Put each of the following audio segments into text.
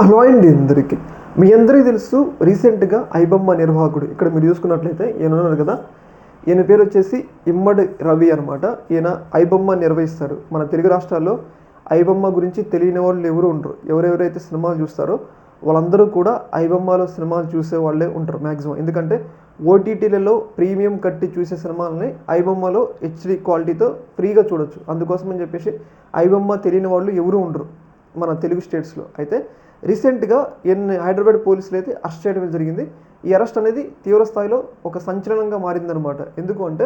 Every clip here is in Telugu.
హలో అండి అందరికీ. మీ అందరికీ తెలుసు రీసెంట్గా ఐబొమ్మ నిర్వాహకుడు ఇక్కడ మీరు చూసుకున్నట్లయితే ఈయన ఉన్నారు కదా, ఈయన పేరు వచ్చేసి ఇమ్మడి రవి అనమాట. ఈయన ఐబొమ్మ నిర్వహిస్తారు. మన తెలుగు రాష్ట్రాల్లో ఐబొమ్మ గురించి తెలియని వాళ్ళు ఎవరు ఉండరు. ఎవరెవరైతే సినిమాలు చూస్తారో వాళ్ళందరూ కూడా ఐబొమ్మలో సినిమాలు చూసే వాళ్ళే ఉంటారు మ్యాక్సిమం. ఎందుకంటే ఓటీటీలలో ప్రీమియం కట్టి చూసే సినిమాలని ఐబొమ్మలో హెచ్డి క్వాలిటీతో ఫ్రీగా చూడొచ్చు. అందుకోసం అని చెప్పేసి ఐబొమ్మ తెలియని వాళ్ళు ఎవరు ఉండరు మన తెలుగు స్టేట్స్లో. అయితే రీసెంట్గా హైదరాబాద్ పోలీసులు అయితే అరెస్ట్ చేయడం జరిగింది. ఈ అరెస్ట్ అనేది తీవ్ర స్థాయిలో ఒక సంచలనంగా మారిందనమాట. ఎందుకు అంటే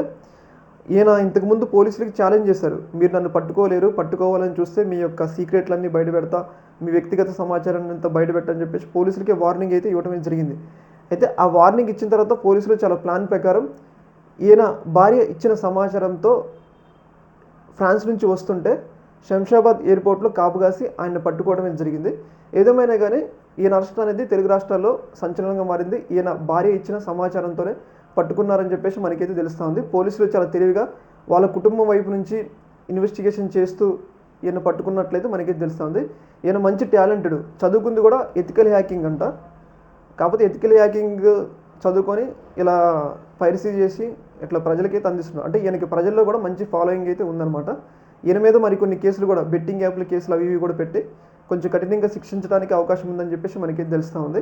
ఈయన ఇంతకుముందు పోలీసులకి ఛాలెంజ్ చేశారు, మీరు నన్ను పట్టుకోలేరు, పట్టుకోవాలని చూస్తే మీ యొక్క సీక్రెట్లన్నీ బయట పెడతా, మీ వ్యక్తిగత సమాచారాన్ని అంతా బయట పెట్టని చెప్పేసి పోలీసులకి వార్నింగ్ అయితే ఇవ్వడం జరిగింది. అయితే ఆ వార్నింగ్ ఇచ్చిన తర్వాత పోలీసులు చాలా ప్లాన్ ప్రకారం ఈయన భార్య ఇచ్చిన సమాచారంతో ఫ్రాన్స్ నుంచి వస్తుంటే శంషాబాద్ ఎయిర్పోర్ట్లో కాపు కాసి ఆయన పట్టుకోవడం జరిగింది. ఏదేమైనా కానీ ఈయన అరెస్ట్ అనేది తెలుగు రాష్ట్రాల్లో సంచలనంగా మారింది. ఈయన భార్య ఇచ్చిన సమాచారంతోనే పట్టుకున్నారని చెప్పేసి మనకైతే తెలుస్తూ ఉంది. పోలీసులు చాలా తెలివిగా వాళ్ళ కుటుంబం వైపు నుంచి ఇన్వెస్టిగేషన్ చేస్తూ ఈయన పట్టుకున్నట్లయితే మనకైతే తెలుస్తూ ఉంది. ఈయన మంచి టాలెంటెడ్, చదువుకుంది కూడా ఎథికల్ హ్యాకింగ్ అంట. కాకపోతే ఎథికల్ హ్యాకింగ్ చదువుకొని ఇలా పైరసీ చేసి ఇట్లా ప్రజలకైతే అందిస్తున్నారు. అంటే ఈయనకి ప్రజల్లో కూడా మంచి ఫాలోయింగ్ అయితే ఉందన్నమాట. ఈయన మీద మరికొన్ని కేసులు కూడా, బెట్టింగ్ యాప్ల కేసులు అవి కూడా పెట్టి కొంచెం కఠినంగా శిక్షించడానికి అవకాశం ఉందని చెప్పేసి మనకి తెలుస్తూ ఉంది.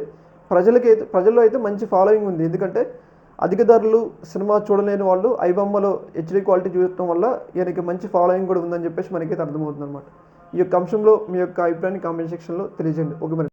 ప్రజల్లో అయితే మంచి ఫాలోయింగ్ ఉంది. ఎందుకంటే అధిక ధరలు సినిమా చూడలేని వాళ్ళు ఐబొమ్మలో హెచ్డీ క్వాలిటీ చూడటం వల్ల ఈయనకి మంచి ఫాలోయింగ్ కూడా ఉందని చెప్పేసి మనకైతే అర్థమవుతుంది అనమాట. ఈ యొక్క అంశంలో మీ యొక్క అభిప్రాయాన్ని కామెంట్ సెక్షన్లో తెలియజేయండి. ఓకే మరి.